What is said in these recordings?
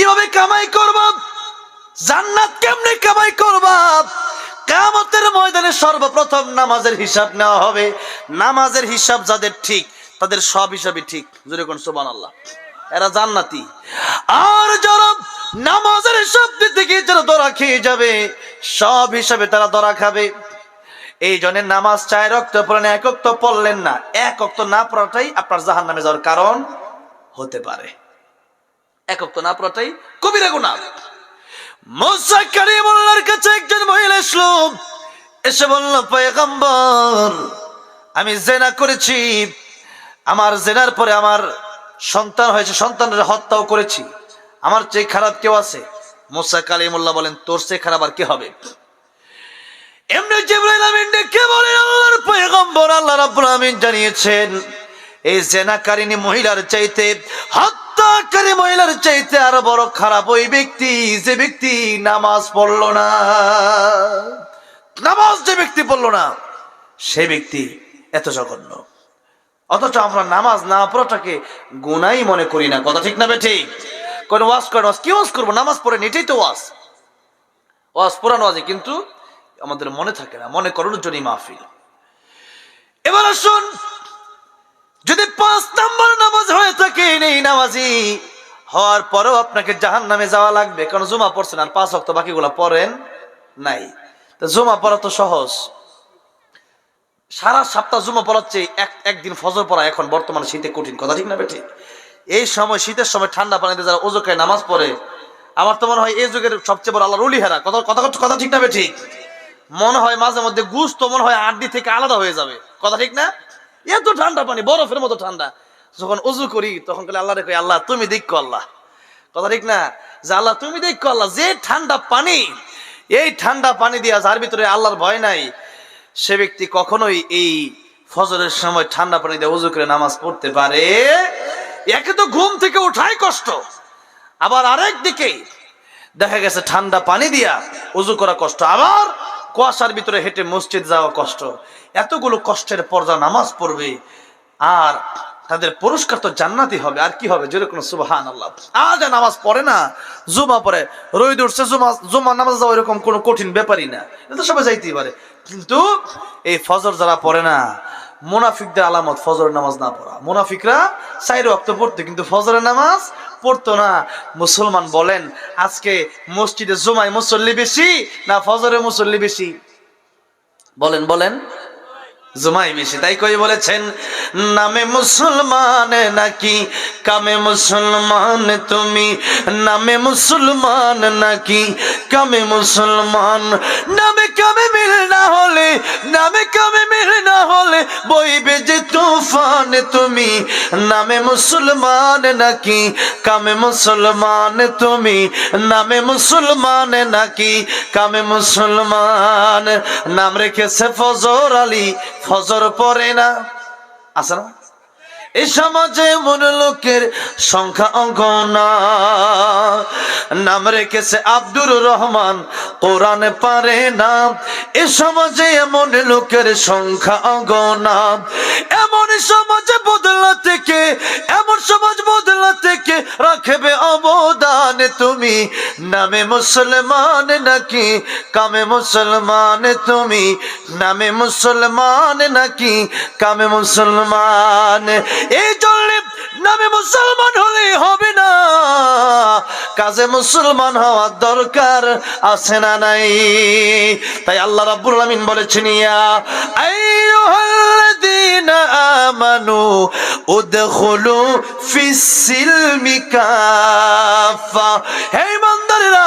কিভাবে কামাই করবা, জান্নাত কেমনে কামাই করবা। কিয়ামতের ময়দানে সর্বপ্রথম নামাজের হিসাব নেওয়া হবে। নামাজের হিসাব যাদের ঠিক তাদের সব হিসাবই ঠিক। জোরে কোন সুবহানাল্লাহ, এরা জান্নাতি। আর যারা নামাজের হিসাব দিতে গিয়ে যারা ধরা খেয়ে যাবে, সব হিসাবে তারা ধরা খাবে। এই জন্য নামাজ 4 ওয়াক্ত পড়েন, 1 ওয়াক্ত পড়লেন না, 1 ওয়াক্ত না পড়াটাই আপনার জাহান্নামে যাওয়ার কারণ হতে পারে। 1 ওয়াক্ত না পড়াটাই কবিরা গুনাহ। মুসা কালিমুল্লাহর কাছে একজন মহিলা আসলো, এসে বলল, পয়গম্বর, আমি জিনা করেছি, আমার জিনার পরে আমার সন্তান হয়েছে, সন্তানের হত্যাও করেছি, আমার চেয়ে খারাপ কেউ আছে? মুসা কালিমুল্লাহ বলেন, তোর চেয়ে খারাপ আর কে হবে? এমনি জিবরাইল আমিন ডেকে বলেন, আল্লাহর পয়গম্বর, আল্লাহ রাব্বুল আমিন জানিয়েছেন এই জিনাকারিনী মহিলার চাইতে, হত্যাকারী মহিলার চাইতে আরো বড় খারাপ ওই ব্যক্তি যে ব্যক্তি নামাজ পড়লো না। নামাজ যে ব্যক্তি পড়লো না সে ব্যক্তি এত জঘন্য। অথচ আমরা নামাজ না পড়াটাকে গুনাই মনে করি না। কথা ঠিক না বেঠিক? কোন ওয়াজ করেন, ওয়াজ কি ওয়াজ করবো? নামাজ পড়েন, এটাই তো ওয়াজ। ওয়াজ পুরানো আছে, কিন্তু আমাদের মনে থাকে না, মনে করানোর জন্যই মাহফিল। এবার আসুন, যদি 5 নম্বর নামাজ হয়ে থাকে, এই নামাজি হওয়ার পরেও আপনাকে জাহান্নামে যাওয়া লাগবে, কারণ জুমা পড়ছেন আর 5 ওয়াক্ত বাকিগুলো পড়েন নাই। তো জুমা পড়া তো সহজ, সারা সপ্তাহ জুমা পড়ার চেয়ে একদিন ফজর পড়া এখন বর্তমান শীতে কঠিন। কথা ঠিক না বেঠিক? এই সময়, শীতের সময় ঠান্ডা পানিতে যারা ওযু করে নামাজ পড়ে, আমার তো মনে হয় এই যুগের সবচেয়ে বড় আল্লাহর ওলি হেরা। কথা ঠিক না বেঠিক? মনে হয় মাঝে মধ্যে গুস্ত মনে হয় আড্ডি থেকে আলাদা হয়ে যাবে। কথা ঠিক না? এত ঠান্ডা পানি, বরফের মতো ঠান্ডা। যখন ওযু করি তখন বলে আল্লাহ রে, আল্লাহ তুমি দেখো আল্লাহ। কথা ঠিক না? যে আল্লাহ তুমি দেখো আল্লাহ, যে ঠান্ডা পানি, এই ঠান্ডা পানি দিয়া যার ভিতরে আল্লাহর ভয় নাই, সে ব্যক্তি কখনোই এই ফজরের সময় ঠান্ডা পানি দিয়ে ওযু করে নামাজ পড়তে পারে? একে তো ঘুম থেকে ওঠাই কষ্ট, আবার আরেক দিকে দেখা গেছে ঠান্ডা পানি দিয়া ওযু করা কষ্ট, আবার কুয়াশার ভিতরে হেঁটে মসজিদ যাওয়া কষ্ট। এতগুলো কষ্টের পর যা নামাজ পড়বে, আর তাদের পুরস্কার তো জান্নাতি হবে। আর কি হবে? যেরকম সুবহানাল্লাহ। আজ নামাজ পড়ে না, জুমা পড়ে, রোদ উঠছে, জুমা নামাজ যাওয়া এরকম কোনো কঠিন ব্যাপারই না, এটা সবাই যাইতেই পারে। কিন্তু এই ফজর যারা পড়ে না, মুনাফিকদের আলামত ফজরের নামাজ না পড়া। মুনাফিকরা 4 ওয়াক্ত পড়তো কিন্তু ফজরের নামাজ পড়তো না। মুসলমান বলেন, আজকে মসজিদে জুমায় মুসল্লি বেশি না ফজরে মুসল্লি বেশি? বলেন বলেন, জুমাই বেশি। তাই কই বলেছেন, নামে মুসলমান নাকি কামে মুসলমান তুমি, নামে মুসলমান নাকি কামে মুসলমান। নামে কামে মিল না হলে, নামে কামে মিল না হলে বইবে যে তুফান তুমি। নামে মুসলমান নাকি কামে মুসলমান তুমি, নামে মুসলমান নাকি কামে মুসলমান। নাম রেখেছে ফজর আলী, ফজর পড়ে না। আছে না? এই সমাজে এমন লোকের সংখ্যা অগণনা। নাম রেখেছে আব্দুর রহমান, কোরআন পারে না। এই সমাজে এমন লোকের সংখ্যা অগণনা। এমন সমাজ বদলা থেকে, এমন সমাজ বদলা থেকে রাখবে অবদান তুমি। নামে মুসলমান নাকি কামে মুসলমান তুমি, নামে মুসলমান নাকি কামে মুসলমান। এই জন্য নামে মুসলমান হলে হবে না, কাজে মুসলমান হওয়ার দরকার আছে না নাই? তাই আল্লাহ রাব্বুল আলামিন বলেছেন, ইয়া আইয়ুহাল্লাযীনা আমানু উদখুলু ফিস-সিলমি কাফা। হে ইমানদারেরা,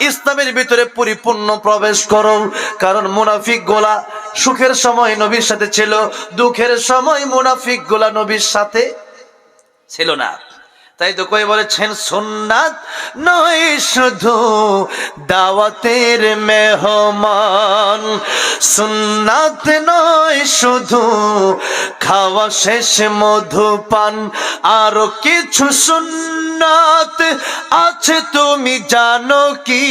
ইসলামের ভিতরে পরিপূর্ণ প্রবেশ করো। কারণ মুনাফিক গোলা সুখের সময় নবীর সাথে ছিল, দুঃখের সময় মুনাফিক গোলা নবীর সাথে ছিল না। তাই তো কই বলেছেন, সুন্নাত নয় শুধু দাওয়াতের মেহমান, সুন্নাত নয় শুধু খাওয়া শেষ মধুপান, আরো কিছু সুন্নাত আছে তুমি জানো কি?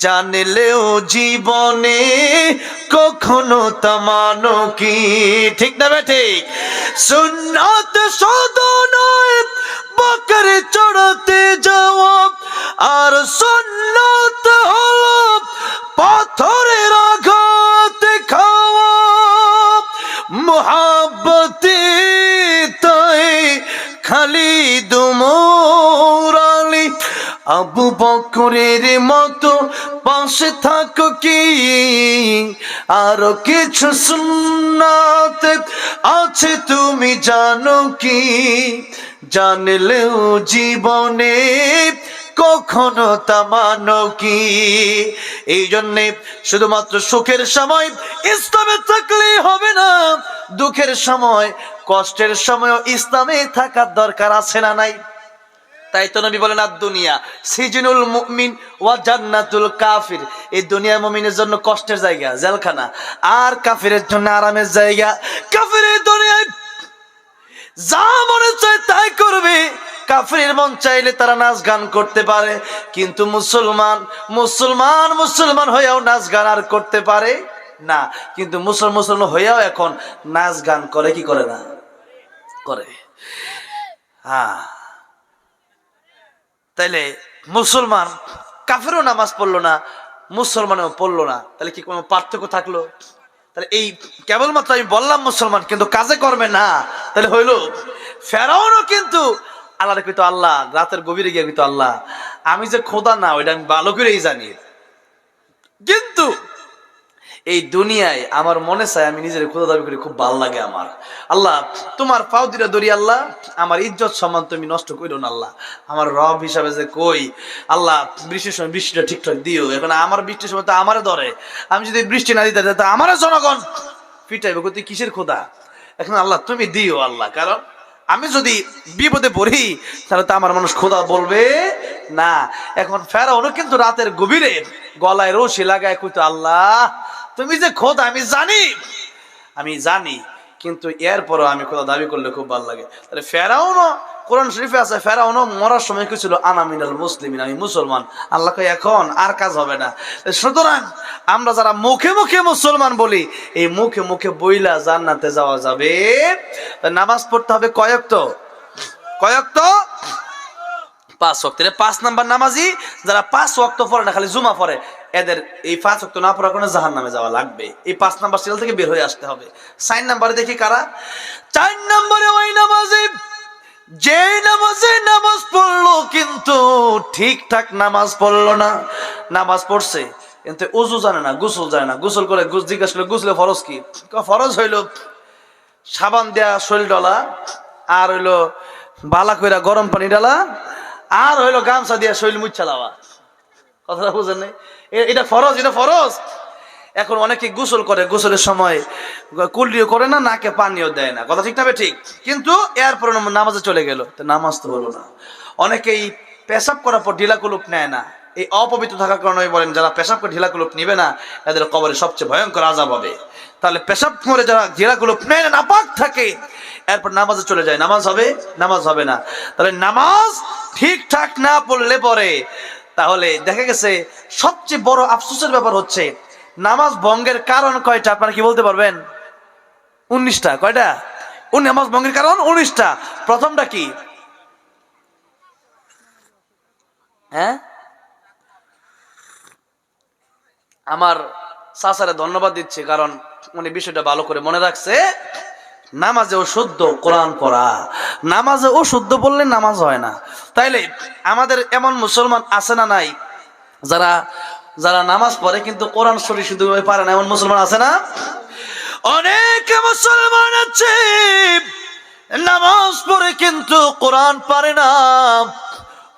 জানলেও জীবনে কখনো তা মানো কি? ঠিক না ঠিক? সুন্নাত শুধু নয় বকর চড়াতে যাওয়া, খালিদ ওমর আলী আবু বকরের মতো পাশে থাকো কি, আরো কিছু সুন্নাত আছে তুমি জানো কি, জানলেও জীবনে কখনো তা মানো কি। এই জন্যে শুধুমাত্র সুখের সময় ইসলামে থাকলেই হবে না, দুঃখের সময় কষ্টের সময়ও ইসলামে থাকার দরকার আছে না নাই? তাই তো নবী বলেন আর দুনিয়া সিজনুল মুমিন ওয়া জান্নাতুল কাফির, এই দুনিয়া মুমিনের জন্য কষ্টের জায়গা জেলখানা, আর কাফিরের জন্য আরামের জায়গা। কাফিরের দুনিয়ায় যা মনে চায় তাই করবে, কাফিরের মন চাইলে তারা নাচ গান করতে পারে, কিন্তু মুসলমান মুসলমান মুসলমান হয়েও নাচ গান আর করতে পারে না। কিন্তু মুসলমান হয়েও এখন নাচ গান করে কি করে না? করে। হ্যাঁ, তাইলে মুসলমান কাফেরও নামাজ পড়লো না, মুসলমানও পড়লো না, তাহলে কি কোনো পার্থক্য থাকলো? তাহলে এই কেবলমাত্র আমি বললাম মুসলমান কিন্তু কাজে করবে না, তাহলে হইল? ফেরাউনও কিন্তু আল্লাহ কিন্তু আল্লাহ রাতের গভীরে গিয়ে কিন্তু আল্লাহ আমি যে খোদা না ওইটা আমি ভালো করেই জানি, কিন্তু এই দুনিয়ায় আমার মনে চায় আমি নিজের খোদা দাবি করি, খুব ভালো লাগে আমার। আল্লাহ তোমার পাও দিরা ধরি আল্লাহ, আমার ইজ্জত সম্মান তুমি নষ্ট করিও না আল্লাহ, আমার রব হিসাবে যে কই আল্লাহ বৃষ্টির সময় বৃষ্টিটা ঠিকঠাক দিও। এখন আমার বৃষ্টির সময় তো আমারে ধরে, আমি যদি বৃষ্টি না দিতে তা আমার জনগণ পিটাইবে, তুই কিসের খোদা? এখন আল্লাহ তুমি দিও আল্লাহ, কারণ আমি যদি বিপদে পড়ি তাহলে তো আমার মানুষ খোদা বলবে না। এখন ফেরাউনও কিন্তু রাতের গভীরে গলায় রশি লাগায় কইতো আল্লাহ তুমি যে খোদা আমি জানি, কিন্তু এরপরও আমি খোদা দাবি করলে খুব ভালো লাগে। তাহলে ফেরাউনও কোরআন শরীফে আছে, ফেরাউনও মরার সময় কি ছিল? আনা মিনাল মুসলিমিন, আমি মুসলমান। আল্লাহ কই এখন আর কাজ হবে না। সুতরাং আমরা যারা মুখে মুখে মুসলমান বলি, এই মুখে মুখে বইলা জান্নাতে যাওয়া যাবে। নামাজ পড়তে হবে কয় ওয়াক্ত? 5 ওয়াক্ত। 5 নাম্বার নামাজি যারা 5 ওয়াক্ত পড়ে না, খালি জুমা পড়ে, এদের এই 5 ওয়াক্ত না পড়ার কারণে জাহান্নামে যাওয়া লাগবে। এই 5 নাম্বার সিরিয়াল থেকে বের হয়ে আসতে হবে। 4 নাম্বারে দেখি কারা? 4 নাম্বারে ওই নামাজি যে নামাজ পড়লো কিন্তু ঠিকঠাক নামাজ পড়লো না, নামাজ পড়ছে কিন্তু উজু জানে না, গোসল জানে না। গোসল করে জিজ্ঞাসা করলে গোসলে ফরজ কি? ফরজ হইল সাবান দেয়া শরীর ডলা, আর হইলো বালা কইরা গরম পানি ডালা, আর হইলো গামছা দিয়া শরীর মুচ্ছা লাওয়া। কথাটা বুঝেন নাই? এটা ফরজ, এটা ফরজ। এখন অনেকে গোসল করে, গোসলের সময় কুলিও করে না, নাকে পানিও দেয় না। কথা ঠিক না? ঠিক। কিন্তু এরপরে নামাজে চলে গেল, তো নামাজ তো হলো না। অনেকেই পেশাব করার পর ঢিলা কুলুপ নেয় না, এই অপবিত্র থাকার কারণে বলেন যারা পেশাব করে ঢিলা কুলুপ নিবে না এদের কবরে সবচেয়ে ভয়ঙ্কর আযাব হবে। তাহলে পেশাব করে যারা ঢিলা কুলুপ নেয় না, নাপাক থাকে, এরপর নামাজে চলে যায়, নামাজ হবে? নামাজ হবে না। তাহলে নামাজ ঠিকঠাক না পড়লে পরে তাহলে দেখা গেছে সবচেয়ে বড় আফসোসের ব্যাপার হচ্ছে নামাজ ভঙ্গের কারণ কয়টা আপনারা কি বলতে পারবেন? 19টা। কয়টা? নামাজ ভঙ্গের কারণ 19টা। প্রথমটা কি? হ্যাঁ, আমার চাচারে ধন্যবাদ দিচ্ছি, কারণ উনি বিষয়টা ভালো করে মনে রাখছে। নামাজে অশুদ্ধ কোরআন পড়া, নামাজে অশুদ্ধ বললে নামাজ হয় না। তাইলে আমাদের এমন মুসলমান আছে না নাই যারা যারা নামাজ পড়ে কিন্তু কোরআন শরীফ শুদ্ধ পারে না? এমন মুসলমান আছে না? অনেক মুসলমান আছে নামাজ পড়ে কিন্তু কোরআন পারে না।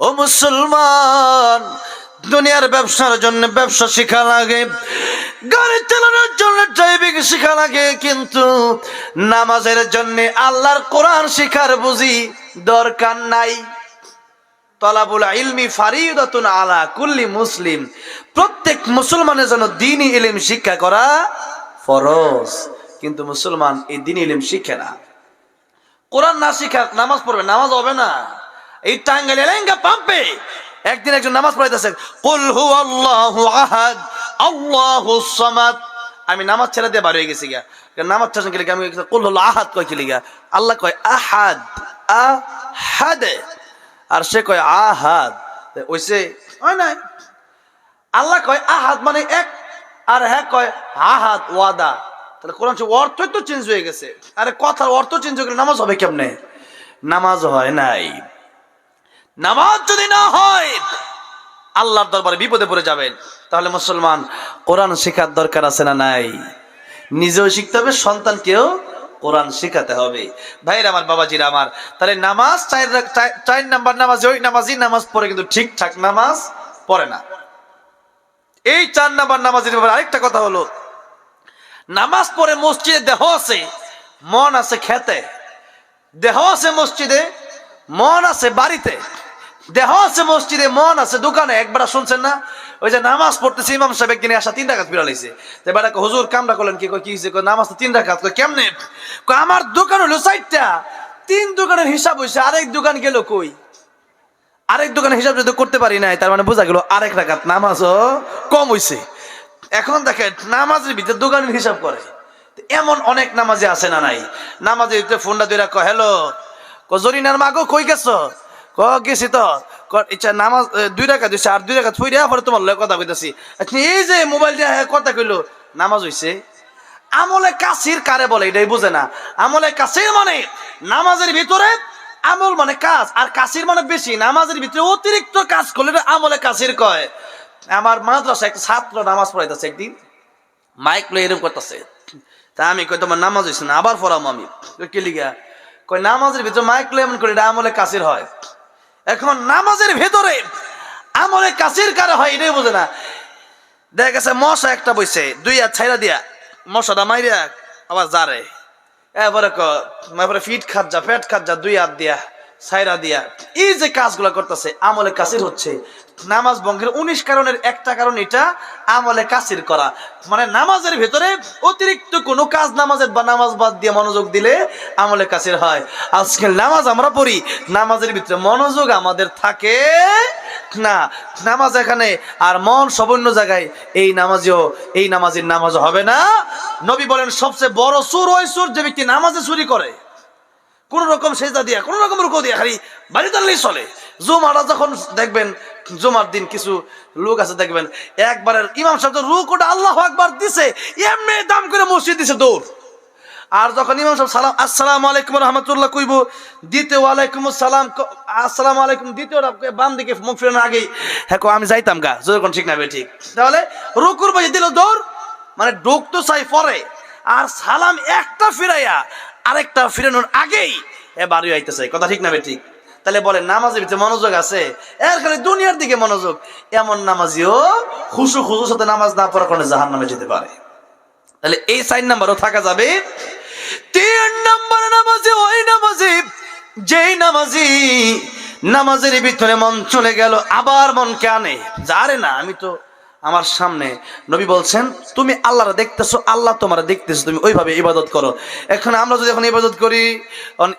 ও মুসলমান, দুনিয়ার ব্যবসার জন্য ব্যবসা শেখা লাগে, গাড়ি চালানোর জন্য ড্রাইভিং শেখা লাগে, কিন্তু নামাজের জন্য আল্লাহর কোরআন শেখার বুঝি দরকার নাই। তালাবুল ইলমি ফারিদাতুন আলা কুল্লি মুসলিম, প্রত্যেক মুসলমানের জন্য দ্বীনি ইলম শিক্ষা করা ফরজ। কিন্তু মুসলমান এই দ্বীনি ইলম শিখে না। কোরআন না শিখা নামাজ পড়বে, নামাজ হবে না। এই টাঙ্গাইলে লেঙ্গা পাম্পে একদিন একজন নামাজ পড়াইতেছে, কুল হুয়াল্লাহু আহাদ আল্লাহুস সামাদ। আমি নামাজ ছেড়ে দিয়ে বার হয়ে গেছি গা। নামাজ ছেড়ে গেলে আমি কুল হল আহাদ কয় কি লিগা? আল্লাহ কয় আহাদ, আহাদ, আর সে কয় আহাদ। ওইসে হয় নাই। আল্লাহ কয় আহাদ মানে এক, আর হ্যাঁ কয় আহাদ ওয়াদা। তাহলে কোরআন অর্থই তো চেঞ্জ হয়ে গেছে। আরে কথার অর্থ চেঞ্জ হয়ে গেলে নামাজ হবে কেমনে? নামাজ হয় নাই। নামাজ যদি না হয় আল্লাহর দরবারে বিপদে পড়ে যাবেন। তাহলে মুসলমান কোরআন শেখার দরকার আছে না নাই? নিজেও শিখতে হবে, সন্তানকেও কোরআন শেখাতে হবে। ভাইরা আমার, বাবাজিরা আমার, তাহলে নামাজ চার নাম্বার নামাজ, ওই নামাজই নামাজ পড়ে কিন্তু ঠিকঠাক নামাজ পড়ে না। এই 4 নাম্বার নামাজের ব্যাপারে আরেকটা কথা হলো, নামাজ পড়ে মসজিদে দেহ আছে, মন আছে খেতে। দেহ আছে মসজিদে, মন আছে বাড়িতে। দেহ আছে মসজিদে, মন আছে দোকানে। একবার শুনছেন না, ওই যে নামাজ পড়তেছে, ইমাম সাহেব একদিনে আসা 3 রাকাত ফিরা লাইছে। এবার হুজুর কামটা করলেন কি? কি হয়েছে? নামাজ তো 3 রাকাত। কেমনে? আমার দোকান হলো 4টা, 3 দোকানের হিসাব হয়েছে, আরেক দোকান গেল কই? আরেক দোকানের হিসাব যদি করতে পারি নাই, তার মানে বোঝা গেল আরেক রাকাত নামাজও কম হয়েছে। এখন দেখেন নামাজের ভিতরে দোকানের হিসাব করে। এমন অনেক নামাজে আছে না নাই? নামাজের ভিতরে ফোনটা দিয়ে রাখো, হ্যালো জরিনার মাগো কই গেছো? গেছি তো। ইচ্ছা নামাজ 2 রাকাত দিছে, আর 2 রাকাত ফুইরা পরে তোমার লগে কথা কইতাছি। এই যে মোবাইল দিয়ে কথা কইলো, নামাজ হইছে? আমলে কাসির কারে বলে এটাই বুঝে না। আমলে কাসির মানে নামাজের ভিতরে আমল মানে কাজ, আর কাসির মানে বেশি। নামাজের ভিতরে অতিরিক্ত কাজ করলে আমলে কাসির কয়। আমার মাদ্রাসায় একটা ছাত্র নামাজ পড়াইতেছে, একদিন মাইক লয়ে এরকম করতেছে। তা আমি কই তোমার নামাজ হইছে না? আবার পড়াম আমি। কে লিগা? কই নামাজের ভিতরে মাইক লয়ে এমন করে এটা আমলে কাসির হয়। এখন নামাজের ভেতরে আমলে কাসির কারে হয় এটাই বোঝে না। দেখা গেছে মশা একটা বইছে, 2 হাত ছাইরা দিয়া মশাটা মাইরা আবার জারে, এবারে ফিট খাত যা, ফ্যাট খাত যা, 2 হাত দিয়া ছাইরা দিয়া। এই যে কাজগুলো করতেছে আমলে কাসির হচ্ছে। নামাজ ভঙ্গের 19 কারণের একটা কারণ এটা আমলে কাসির করা। মানে নামাজের ভেতরে অতিরিক্ত কোনো কাজ নামাজের বা নামাজ বাদ দিয়ে মনোযোগ দিলে আমলে কাসির হয়। আজকে নামাজ আমরা পড়ি, নামাজের ভিতরে মনোযোগ আমাদের থাকে না। নামাজ এখানে আর মন সব অন্য জায়গায়। এই নামাজের নামাজ হবে না। নবী বলেন সবচেয়ে বড় চোর ওই চোর যে ব্যক্তি নামাজে চুরি করে, কোন রকম সেজদা দিয়া, কোন রকম রুকু দিয়া, খালি বাড়ি দাঁড়লেই চলে। জুমাটা যখন দেখবেন, জুমার দিন কিছু লোক আছে দেখবেন একবারের ইমাম সাহেব রুকুটা আল্লাহু আকবার দিছে, এমনি দাম করে মসজিদ দিছে দৌড়। আর যখন ইমাম সাহেব সালাম আসসালামু আলাইকুম রাহমাতুল্লাহ কইব, দিতে ওয়ালাইকুম আসসালাম, আসসালামু আলাইকুম দ্বিতীয় বাম দিকে মুখ ফেরানোর আগেই হ্যাঁ আমি যাইতাম গা, যখন ঠিক না ঠিক। তাহলে রুকুর বাজে দিল দৌড়, মানে ঢোক তো চাই পরে, আর সালাম একটা ফিরাইয়া আরেকটা ফিরানোর আগেই বাড়ি আইতেছে। কথা ঠিক না ঠিক? তাহলে বলে নামাজের ভিতরে মনোযোগ আছে, এর খালি দুনিয়ার দিকে মনোযোগ। এমন নামাজিও খুশুর সাথে নামাজ না পড়ার কারণে জাহান্নামে যেতে পারে। তাহলে এই 4 নাম্বারও থাকা যাবে। 3 নাম্বার নামাজি ওই নামাজি যেই নামাজি নামাজের ভিতরে মন চলে গেল, আবার মনকে আনে যারে না আমি তো আমার সামনে। নবী বলছেন তুমি আল্লাহরা দেখতেছো, আল্লাহ তোমারা দেখতেছো, তুমি ওইভাবে ইবাদত করো। এখন আমরা যদি এখন ইবাদত করি,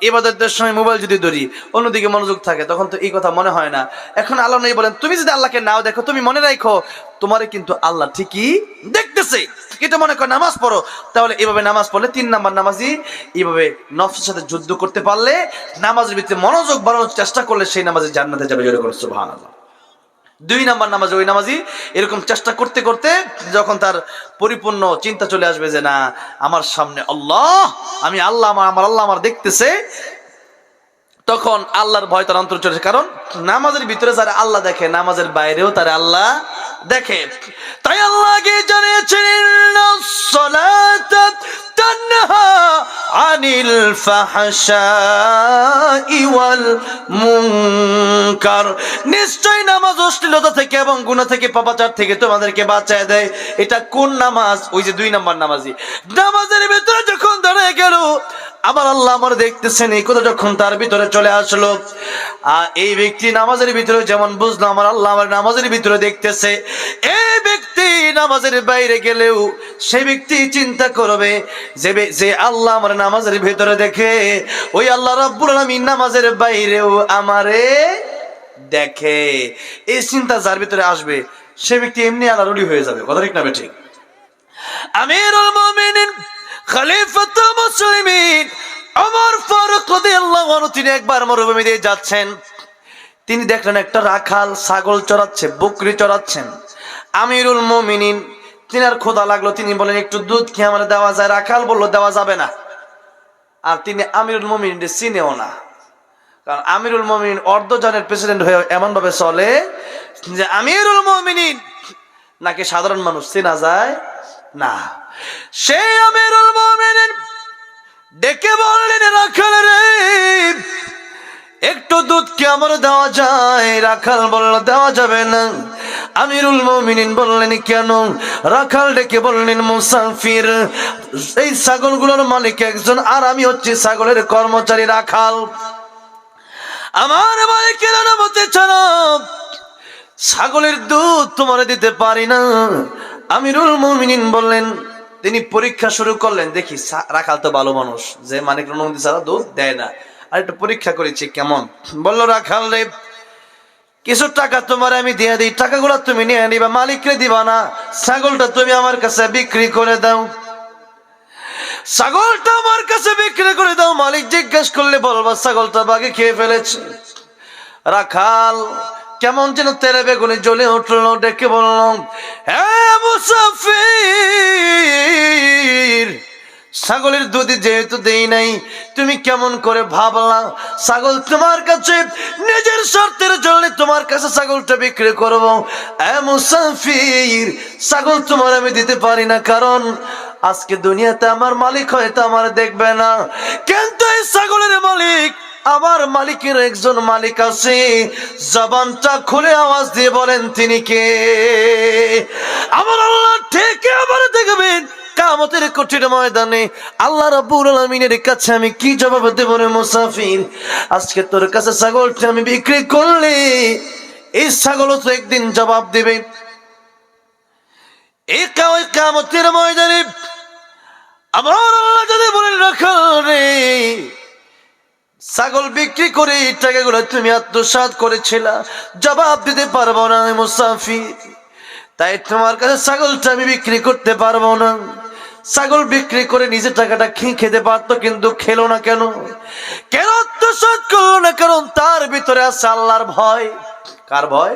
ইবাদতের সময় মোবাইল যদি ধরি, অন্যদিকে মনোযোগ থাকে, তখন তো এই কথা মনে হয় না। এখন আল্লাহ নবী বলেন তুমি যদি আল্লাহকে নাও দেখো, তুমি মনে রাখো তোমারে কিন্তু আল্লাহ ঠিকই দেখতেছে। এটা মনে করো নামাজ পড়ো। তাহলে এইভাবে নামাজ পড়লে 3 নাম্বার নামাজি এইভাবে নফসের সাথে যুদ্ধ করতে পারলে, নামাজের ভিতরে মনোযোগ বাড়ানোর চেষ্টা করলে সেই নামাজি জান্নাতে যাবে। জোরে করে সুবহানাল্লাহ। 2 নাম্বার নামাজি ওই নামাজি এরকম চেষ্টা করতে করতে যখন তার পরিপূর্ণ চিন্তা চলে আসবে যে না আমার সামনে আল্লাহ, আমি আল্লাহ, আমার আল্লাহ আমার দেখতেছে, তখন আল্লাহর ভয় তার অন্তরে চলে আসে। কারণ নামাজের ভিতরে যারা আল্লাহ দেখে, নামাজের বাইরেও তারা আল্লাহ দেখে। তাই আল্লাহ কি জানিয়েছেন সালাত তানহা আনিল ফাহশাই ওয়াল মুনকার, নিশ্চয় নামাজ অশ্লীলতা থেকে এবং গুনাহ থেকে, পাপাচার থেকে তোমাদেরকে বাঁচায় দেয়। এটা কোন নামাজ? ওই যে 2 নাম্বার নামাজি নামাজের ভিতরে যখন দাঁড়িয়ে গেল, আমার আল্লাহ আমার দেখতেছেন, এই কথা যখন তার ভিতরে চলে আসলো, এই ব্যক্তি নামাজের ভিতরে যেমন বুঝলো আমার আল্লাহ আমার নামাজের ভিতরে দেখতেছে, এই ব্যক্তি নামাজের বাইরে গেলেও সেই ব্যক্তি চিন্তা করবে যে আল্লাহ আমার নামাজের ভিতরে দেখে, ওই আল্লাহ রাব্বুল আলামিন নামাজের বাইরেও আমারে দেখে। এই চিন্তা যার ভিতরে আসবে সে ব্যক্তি এমনি আল্লাহর ওলি হয়ে যাবে। কথা ঠিক না ঠিক? আমিরুল মুমিনিন খলিফাতুল মুসলিমিন ওমর ফারুক রাদিয়াল্লাহু আনহু তিনি একবার মরুভূমি দিয়ে যাচ্ছেন। তিনি দেখলেন একটা রাখাল ছাগল চড়াচ্ছে, বকরি চড়াচ্ছেন। আমিরুল মুমিনিন তিনার ক্ষুধা লাগলো, তিনি বলেন একটু দুধ কি আমার দেওয়া যায়? রাখাল বলল দেওয়া যাবে না। আর তিনি আমিরুল মুমিনিন চিনেও না। কারণ আমিরুল মুমিনিন অর্ধজানের প্রেসিডেন্ট হয়ে এমন ভাবে চলে যে আমিরুল মুমিনিন নাকি সাধারণ মানুষ চেনা যায় না। সেই আমিরুল মুমিনিন ডেকে বললেন, রাখাল রে, একটু দুধ কি আমার দেওয়া যায়? রাখাল বলল, দেওয়া যাবে না। আমিরুল মুমিনিন বললেন, কেন? রাখাল ডেকে বললেন, মুসাফির, এই ছাগলগুলোর মালিক একজন, আর আমি হচ্ছি ছাগলের কর্মচারী রাখাল। আমার মালিকের অনুমতি ছাড়া ছাগলের দুধ তোমার দিতে পারি না। আমিরুল মুমিনিন বললেন, তিনি পরীক্ষা শুরু করলেন, দেখি রাখাল তো ভালো মানুষ, যে মালিকের অনুমতি ছাড়া দুধ দেয় না, আর একটু পরীক্ষা করেছি কেমন। বলল, রাখাল রে, কিছু টাকা তোমার আমি দিয়ে দিই, টাকাগুলো তুমি নিয়ে নিবা, মালিকরে দিবা না। ছাগলটা তুমি আমার কাছে বিক্রি করে দাও, ছাগলটা আমার কাছে বিক্রি করে দাও। মালিক জিজ্ঞেস করলে বলবা ছাগলটা বাঘে খেয়ে ফেলেছে। রাখাল কেমন যেন তেরে বেগুনে জ্বলে উঠলো, ডেকে বললাম, হ্যাঁ মুসাফির, ছাগলের দুধ যেহেতু দেই নাই, তুমি কেমন করে ভাবলা ছাগল তোমার কাছে নিজের স্বার্থের জন্য তোমার কাছে ছাগলটা বিক্রি করবো? মুসাফির, ছাগল তোমার আমি দিতে পারি না, কারণ আজকে দুনিয়াতে আমার মালিক হয়তো আমার দেখবে না, কিন্তু এই ছাগলের মালিক, আমার মালিকের একজন মালিক আছে। জবানটা খুলে আওয়াজ দিয়ে বলেন, তিনি কে? আমার আল্লাহ ঠিক আবার দেখবেন কিয়ামতের কঠিন ময়দানে আল্লাহ রাব্বুল আলামিনের কাছে আমি কি জবাব দেব রে মুসাফির? আজকে তোর কাছে ছাগলটা আমি বিক্রি করলে এই ছাগলও তো একদিন জবাব দেবে। এই কিয়ামতের ময়দানে আমার আল্লাহ যদি বলেন, রাখাল রে, ছাগল বিক্রি করে এই টাকাগুলো তুমি আত্মসাৎ করেছিলা, জবাব দিতে পারবো না মুসাফির, তাই তোমার কাছে ছাগলটা আমি বিক্রি করতে পারবো না। ছাগল বিক্রি করে নিজে টাকাটা খেতে পারতো, কিন্তু খেলো না কেন? কেন আত্মসাৎ করলো না? কারণ তার ভিতরে আছে আল্লাহর ভয়। কার ভয়?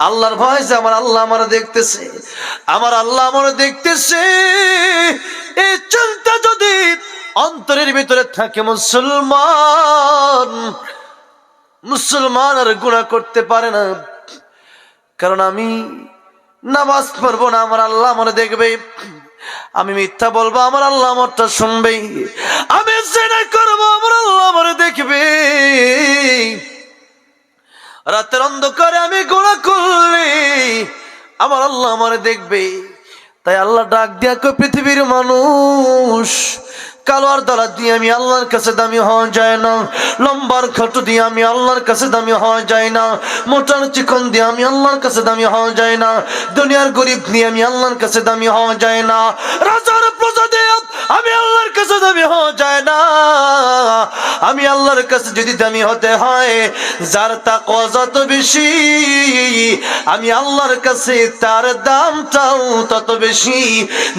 আল্লাহর ভয়, যে আমার আল্লাহ আমার দেখতেছে, আমার আল্লাহ আমার দেখতেছে। এই চিন্তা যদি অন্তরের ভিতরে থাকে, মুসলমান আর গুনাহ করতে পারে না। কারণ আমি নামাজ পড়বো না, আমার আল্লাহ আমার দেখবে। আমি মিথ্যা বলবো, আমার আল্লাহ আমারটা শুনবে। আমি জিনা করবো, আমার আল্লাহ আমার দেখবে। রাতের অন্ধকারে আমি গুনাহ করলে আমার আল্লাহ আমার দেখবে। তাই আল্লাহ ডাক দিয়া কই, পৃথিবীর মানুষ, কালো আর দলা দিয়ে আমি আল্লাহর কাছে দামি হওয়া যায় না, লম্বার খাটো দিয়ে আমি আল্লাহর কাছে দামি হওয়া যায় না, মোটার চিকন দিয়ে আমি আল্লাহর কাছে দামি হওয়া যায় না, দুনিয়ার গরিব নিয়ে আমি আল্লাহর কাছে দামি হওয়া যায় না, রাজার প্রজা দিয়ে আমি আল্লাহর কাছে দামি হওয়া যায় না। আমি আল্লাহর কাছে যদি দামি হতে হয়, যার তাকওয়া যত বেশি, আমি আল্লাহর কাছে তার দামটাও তত বেশি।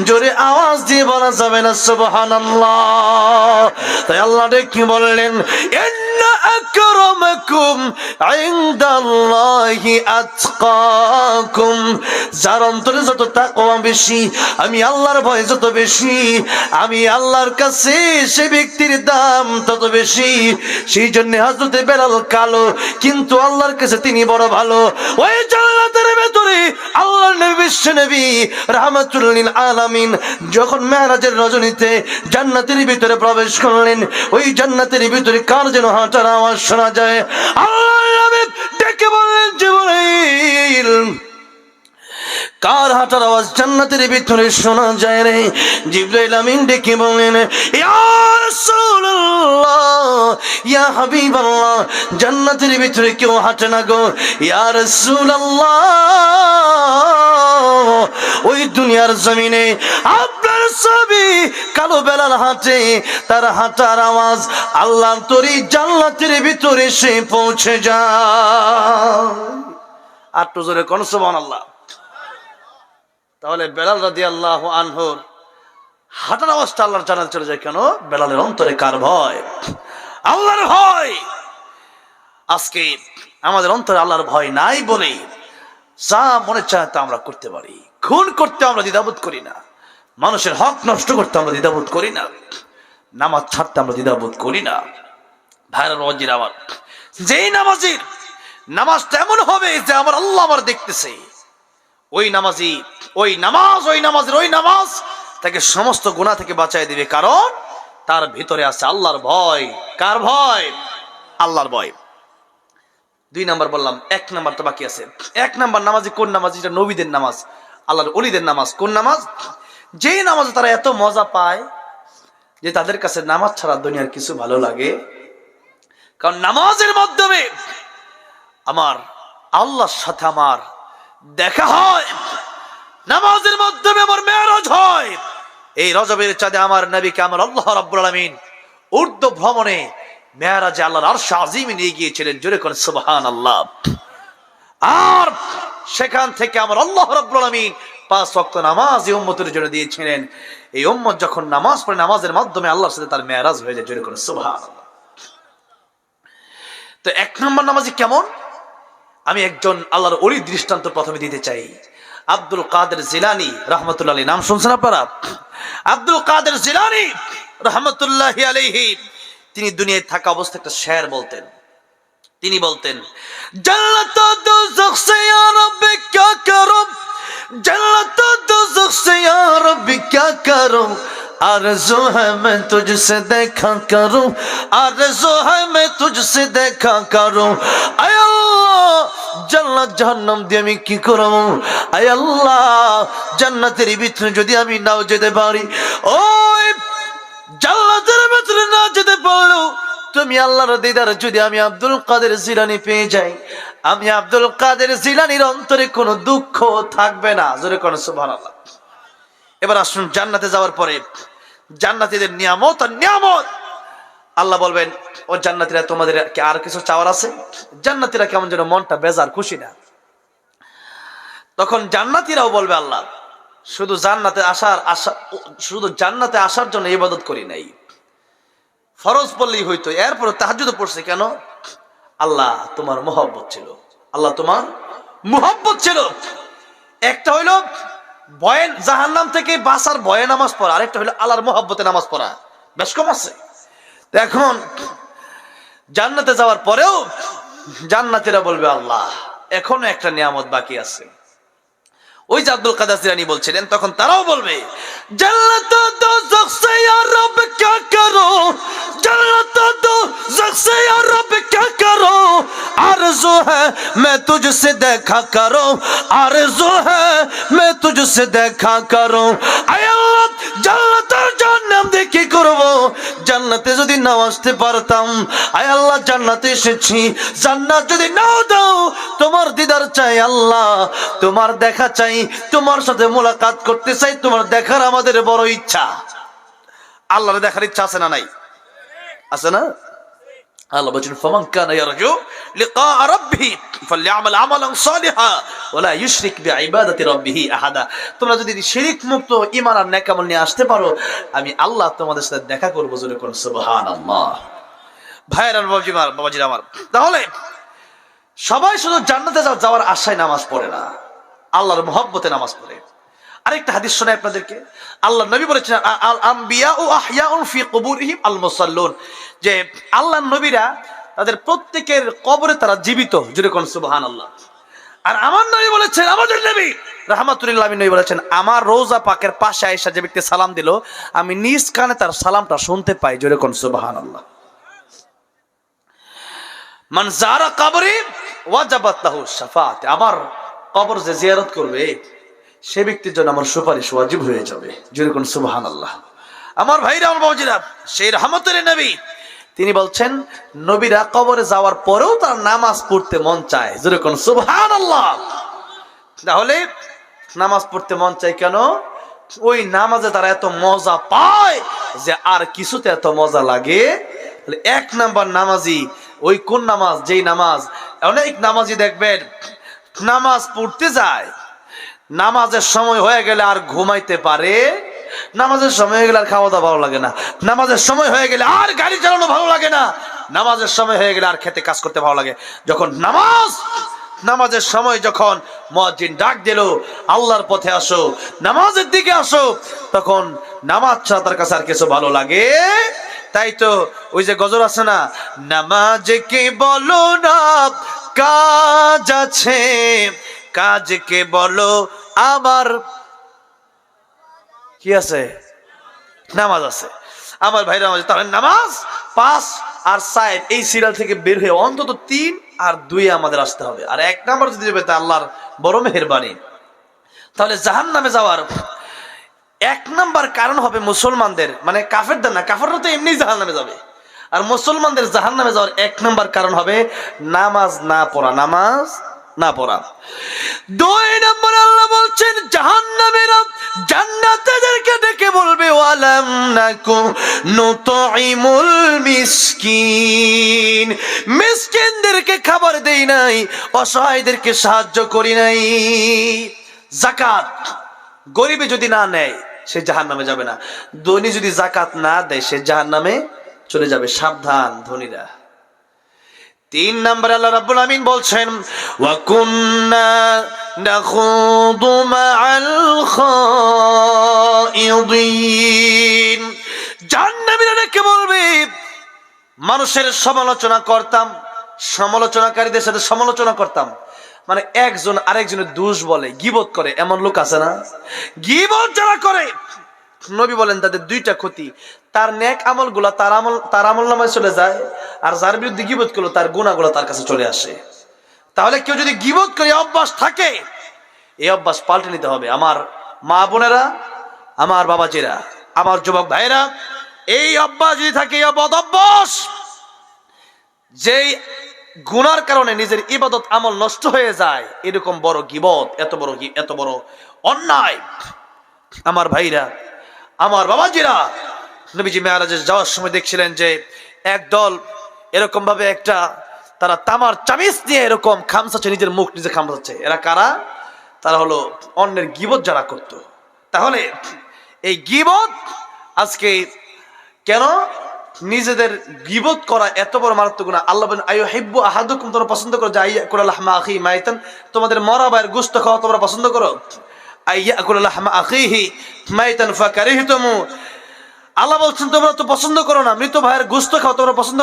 জোরে আওয়াজ দিয়ে বলা যাবে না সুবহানাল্লাহ। তাই আল্লাহ কি বললেন, ইন্না আকরামাকুম ইনদাল্লাহি আতকাকুম, যার অন্তরে যত তাকওয়া বেশি, আমি আল্লাহর ভয় যত বেশি, আমি আল্লাহর কাছে সে ব্যক্তির দাম তত বেশি। সেই জন্য হযরত বেলাল কালো, কিন্তু আল্লাহর কাছে তিনি বড় ভালো। ওই জান্নাতের ভেতরে আল্লাহর নবী বিশ্ব নবী রাহমাতুল লিল আলামিন যখন মেরাজের রজনীতে জান্নাতের ভিতরে প্রবেশ করলেন, ওই জান্নাতের ভিতরে কার যেন হাঁটার আওয়াজ শোনা যায়। আল্লাহর নবী ডেকে বললেন, জিবরাইল, কার হাঁটার আওয়াজ জান্নাতের ভিতরে শোনা যায় রে? জিবরাইল আমিন ডেকে বললেন, ইয়া রাসূলুল্লাহ, ইয়া হাবিবাল্লাহ, জান্নাতের ভিতরে কেউ হাঁটে না গো। ইয়া রাসূলুল্লাহ, ওই দুনিয়ার জমিনে আপনার ছবি কালো বেলাল হাঁটে, তার হাঁটার আওয়াজ আল্লাহর তরি জান্নাতের ভিতরে সে পৌঁছে যায়। আর তো জোরে কোন সুবহানাল্লাহ। তাহলে বেলাল রাদিয়াল্লাহু আনহুর হাঁটার আওয়াজটা আল্লাহর জান্নাতে চলে যায় কেন? বেলালের অন্তরে কার ভয়? আল্লাহর ভয়। আজকে আমাদের অন্তরে আল্লাহর ভয় নাই বলে যা মনে চায় তা আমরা করতে পারি। খুন করতে আমরা দ্বিধাবোধ করি না, মানুষের হক নষ্ট করতে আমরা দ্বিধাবোধ করি না, নামাজ ছাড়তে আমরা দ্বিধাবোধ করি না। ভাইরা রজির আমার যেই নামাজির নামাজটা এমন হবে যে আমার আল্লাহ আমার দেখতেছে, ওই নামাজি ওই নামাজ তাকে সমস্ত গুনাহ থেকে বাঁচায় দিবে, কারণ তার ভিতরে আছে আল্লাহর ভয়। কার ভয়? আল্লাহর ভয়। 2 নাম্বার বললাম, 1 নাম্বার তো বাকি আছে। 1 নাম্বার নামাজি কোন নামাজ? এটা নবীদের নামাজ, আল্লাহর ওলিদের নামাজ। কোন নামাজ? যেই নামাজে তারা এত মজা পায় যে তাদের কাছে নামাজ ছাড়া দুনিয়ার কিছু ভালো লাগে। কারণ নামাজের মাধ্যমে আমার আল্লাহর সাথে আমার দেখা হয়, নামাজের মাধ্যমে আমার মেরাজ হয়। এই রজবের চাঁদে আমার নবীকে আমার আল্লাহ রাব্বুল আলামিন ঊর্ধ্ব ভ্রমণে মেরাজে আল্লাহর আরশ আজিমে নিয়ে গিয়েছিলেন। জোরে করে সুবহানাল্লাহ। আর সেখান থেকে আমার আল্লাহ রাব্বুল আলামিন 5 ওয়াক্ত নামাজ এই উম্মতের জন্য দিয়েছিলেন। এই উম্মত যখন নামাজ পড়ে, নামাজের মাধ্যমে আল্লাহর সাথে তার মেরাজ হয়ে যায়। জোরে করে সুবহানাল্লাহ। তো 1 নম্বর নামাজি কেমন? আমি একজন আল্লাহর ওলি দৃষ্টান্ত প্রথমে দিতে চাই। আব্দুল কাদের জিলানী রাহমাতুল্লাহি আলাইহি, নাম শুনছেন আপনারা? আব্দুল কাদের জিলানী রাহমাতুল্লাহি আলাইহি তিনি দুনিয়ায় থাকা অবস্থায় একটা শের বলতেন। তিনি বলতেন, জান্নাত ও দোজখ সে ইয়া রব্বি ক্যা করুম, জান্নাত ও দোজখ সে ইয়া রব্বি ক্যা করুম, आरज़ू है मैं तुझसे देखा करूं, आरज़ू है मैं तुझसे देखा करूं, आय अल्लाह জান্নাত জাহান্নাম দিয়ে আমি কি করব? আয় আল্লাহ, জান্নাতের ভিতরে যদি আমি নাও যেতে পারি, ওই জান্নাতের ভিতরে না যেতে পারলেও তুমি আল্লাহর দিদার যদি আমি আব্দুল কাদের জিলানী পেয়ে যাই, আমি আব্দুল কাদের জিলানীর অন্তরে কোনো দুঃখ থাকবে না। জোরে কোন সুবহানাল্লাহ। এবার আসুন জান্নাতে যাওয়ার পরে জান্নাতীদের নিয়ামত আর নিয়ামত। আল্লাহ বলবেন, ও জান্নাতীরা তোমাদের কি আর কিছু চাওয়ার আছে? জান্নাতীরা কেমন যেন মনটা বেজার, খুশি না। তখন জান্নাতীরাও বলবে, আল্লাহ শুধু জান্নাতে আসার জন্য ইবাদত করি নাই, ফরজ পড়লেই হইতো, এরপরে তাহাজ্জুদ পড়ছে কেন? আল্লাহ তোমার মুহাব্বত ছিল, আল্লাহ তোমার মুহাব্বত ছিল। একটা হইলো ভয়ে জাহান্নাম থেকে বাঁচার ভয়ে নামাজ পড়া, আরেকটা হলো আল্লাহর মুহাব্বতে নামাজ পড়া, বেশ কম আছে। এখন জান্নাতে যাওয়ার পরেও জান্নাতীরা বলবে, আল্লাহ এখনো একটা নিয়ামত বাকি আছে। ওই যে আব্দুল কাদের জিলানী বলছিলেন, তখন তারাও বলবে, জান্নাত ও দোজখ সে ইয়া রব ক্যা করো, জান্নাত ও দোজখ সে ইয়া রব ক্যা করো, आरज़ू है मैं तुझसे देखा करूं, आरज़ू है मैं तुझसे देखा करूं, आय अल्लाह জান্নাত আর জাহান্নাম দিয়ে কি করব? জান্নাতে যদি নাও আসতে পারতাম, আয় আল্লাহ জান্নাতে এসেছি, জান্নাত যদি নাও দাও, তোমার দিদার চাই আল্লাহ, তোমার দেখা চাই, তোমার সাথে মোলাকাত করতে চাই, তোমার দেখার আমাদের বড় ইচ্ছা। আল্লাহর দেখার ইচ্ছা আছে না নাই? আছে না? আল্লাহ বলেন, ফামান কানা ইয়ারজু লিকা রাব্বিহি ফালইআমাল আমালান সালিহা ওয়ালা ইউশরিক বিইবাদাতি রাব্বিহি আহাদা। তোমরা যদি শিরক মুক্ত ঈমান আর নেক আমল নিয়ে আসতে পারো, আমি আল্লাহ তোমাদের সাথে দেখা করব। জোরে কোন সুবহানাল্লাহ। ভাইরা বাবাজিরা আমার, তাহলে সবাই শুধু জান্নাতে যাওয়ার আশায় নামাজ পড়ে না, আল্লাহর মুহাব্বতে নামাজ পড়ে। আরেকটা হাদিস শোনাই আপনাদেরকে। আল্লাহ নবী বলেছেন, আল আম্বিয়া ও আহইয়াউন ফি কুবুরিহিম আল মুসাল্লুন, যে আল্লাহর নবীরা তাদের প্রত্যেকের কবরে তারা জীবিত। জোরে কোন সুবহানাল্লাহ। আর আমার নবী বলেছেন, আমাদের নবী রাহমাতুল্লাহ আলাইহি নবী বলেছেন, আমার রওজা পাকের পাশে আয়েশা যে ব্যক্তি সালাম দিল, আমি নিজ কানে তার সালামটা শুনতে পাই। জোরে কোন সুবহানাল্লাহ। মান যারা কবরি ওয়াজাবাত লাহু শাফাআত, আমার কবর যে জিয়ারত করবে সে ব্যক্তির জন্য আমার সুপারিশ ওয়াজিব হয়ে যাবে। জোরে কোন সুবহানাল্লাহ। আমার ভাইরা আমার বাবাজিরা, সেই রাহমাতুল্লাহ নবী তিনি বলছেন, নবীরা কবরে যাওয়ার পরেও তার নামাজ পড়তে মন চায়। জোরে কোন সুবহানাল্লাহ। তাহলে নামাজ পড়তে মন চায় কেন? ওই নামাজে তারা এত মজা পায় যে আর কিছুতে এত মজা লাগে। 1 নাম্বার নামাজি ওই কোন নামাজ? যেই নামাজ অনেক নামাজি দেখবেন নামাজ পড়তে যায়, নামাজের সময় হয়ে গেলে আর ঘুমাইতে পারে, নামাজের সময় হয়ে গেলে আর খাওয়া দাওয়া ভালো লাগে না, নামাজের সময় হয়ে গেলে আর গাড়ি চালানো ভালো লাগে না, নামাজের সময় হয়ে গেলে আর খেতে কাজ করতে ভালো লাগে। যখন নামাজের সময় যখন মুয়াজ্জিন ডাক দিল, আল্লাহর পথে আসো, নামাজের দিকে আসো, তখন নামাজ ছাড়া তার কাছে আর কিছু ভালো লাগে তাই তো ওই যে গজল আছে না, নামাজকে বলো না কাজ আছে, কাজকে বলো আমার কি আছে, নামাজ আছে। আমার ভাইরা নামাজ, তাহলে নামাজ 5 আর 4 এই সিরিয়াল থেকে বের হয়ে অন্তত 3 আর 2 আমাদের আসতে হবে। আর 1 নাম্বার যদি যাবে তা আল্লাহর বড় মেহেরবানি। তাহলে জাহান্নামে যাওয়ার 1 নাম্বার কারণ হবে মুসলমানদের, মানে কাফেরদের না, কাফেররা তো এমনি জাহান্নামে যাবে, আর মুসলমানদের জাহান্নামে যাওয়ার 1 নাম্বার কারণ হবে নামাজ না পড়া, নামাজ না পড়া। 2 নম্বর আল্লাহ বলছেন জাহান্নামীরা জান্নাতীদেরকে ডেকে বলবে ওয়ালাম নাকু নুতঈমুল মিসকিন, মিসকিনদেরকে খাবার দেই নাই, অসহায়দেরকে সাহায্য করি নাই। যাকাত গরিবে যদি না নেয় সে জাহান্নামে যাবে না, ধনী যদি যাকাত না দেয় সে জাহান্নামে চলে যাবে। সাবধান ধনীরা। 3 নম্বরে আল্লাহ রাব্বুল আমিন বলছেন ওয়া কুন্না নাখুদু মাআল খায়িদিন, জাহান্নামীরা ডেকে বলবে মানুষের সমালোচনা করতাম, সমালোচনাকারীদের সাথে সমালোচনা করতাম, মানে একজন আরেকজনের দোষ বলে, গীবত করে, এমন লোক আছে না? গীবত যারা করে নবী বলেন তাদের 2টা ক্ষতি, তার নেক আমলগুলা তার আমল নামায় চলে যায়, আর যার বিরুদ্ধে গীবত করলো তার গুনাহগুলো তার কাছে চলে আসে। তাহলে কেউ যদি গীবত করে অভ্যাস থাকে, এই অভ্যাস পাল্টে নিতে হবে। আমার মা বোনেরা, আমার বাবাজিরা, আমার যুবক ভাইরা, এই অভ্যাস যদি থাকে, এই বদ অভ্যাস, যেই গুনার কারণে নিজের ইবাদত আমল নষ্ট হয়ে যায়, এরকম বড় গীবত, এত বড় অন্যায়। আমার ভাইরা, আমার বাবাজিরা, নবীজি মেরাজে যাওয়ার সময় দেখছিলেন যে একদল এরকম ভাবে একটা তারা তামার চামিচ নিয়ে এরকম খামসাচ্ছে, নিজের মুখ নিজে খামসাচ্ছে। এরা কারা? তারা হলো অন্যের গীবত যারা করত। তাহলে এই গীবত আজকে কেন নিজেদের গীবত করা এত বড় মারাত্মক গুনাহ? আল্লাহ বলেন আইয়ুহিব্বু আহাদুকুম, তোমরা পছন্দ করো যে আইয়াকুলা লাহমা আখি মাইতান, তোমাদের মরা ভাইয়ের গোশত খাওয়া তোমরা পছন্দ করো। আইয়াকুলা লাহমা আখিহি মাইতান ফাকারিহতুমু, আল্লাহ বলছেন তোমরা তো পছন্দ করো না মৃত ভাইয়ের গোশত খাওয়া, তোমরা পছন্দ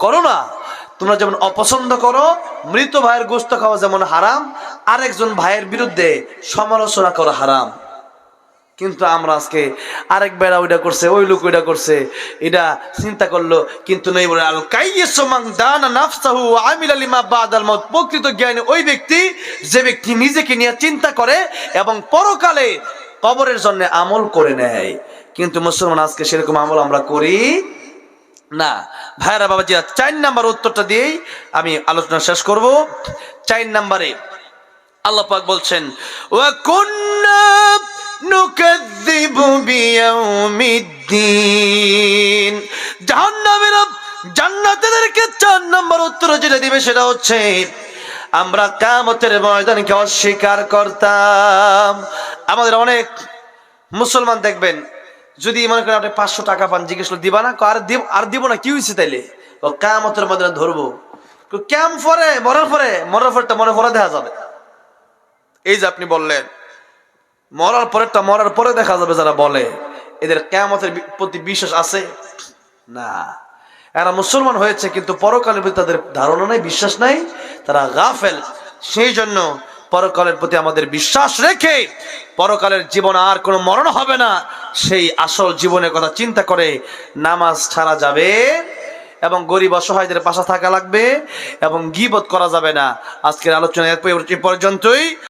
করো না। তোমরা যেমন অপছন্দ করো মৃত ভাইয়ের গোশত খাওয়া যেমন হারাম, আরেকজন ভাইয়ের বিরুদ্ধে সমালোচনা করা হারাম। কিন্তু আমরা আজকে আরেক বেড়া ওইটা করছে, ওই লোক ওইটা করছে, এটা চিন্তা করলো কিন্তু নেই বলে আল কাইয়্যিসু মান দানা নাফসাহু ওয়া আমিলা লিমা বাদাল মাউত, প্রকৃত জ্ঞানী ওই ব্যক্তি যে ব্যক্তি নিজেকে নিয়ে চিন্তা করে এবং পরকালে কবরের জন্য আমল করে নেয়। কিন্তু মুসলমান আজকে সেরকম আমল আমরা করি না। ভাইরা বাবাজিরা, 4 নাম্বার উত্তরটা দিয়েই আমি আলোচনা শেষ করব। 4 নম্বরে আল্লাহ পাক বলছেন ওয়া কুন্না নুকাযযিবু বিয়াউমিদ্দিন, জাহান্নামীরা জান্নাতীদেরকে 4 নম্বর উত্তর যেটা দিবে সেটা হচ্ছে আমরা কিয়ামতের ময়দানকে অস্বীকার করতাম। আমাদের অনেক মুসলমান দেখবেন যদি মনে করেন আপনি 500 টাকা পান, জিজ্ঞেস করলে দিবা না? আর দিব না, কি হয়েছে তাইলে? কিয়ামতের ময়দানে ধরবো। কেমন পরে মরার পরেরটা মনে পরে দেখা যাবে। এই যে আপনি বললেন মরার পরে দেখা যাবে, যারা বলে এদের কিয়ামতের প্রতি বিশ্বাস আছে না। এরা মুসলমান হয়েছে কিন্তু পরকালের প্রতি তাদের ধারণা নাই, বিশ্বাস নাই, তারা গাফেল। সেই জন্য পরকালের প্রতি আমাদের বিশ্বাস রেখে পরকালের জীবন আর কোনো মরণ হবে না, সেই আসল জীবনের কথা চিন্তা করে নামাজ ছাড়া যাবে এবং গরিব অসহায়দের পাশে থাকা লাগবে এবং গীবত করা যাবে না। আজকের আলোচনা এ পর্যন্তই।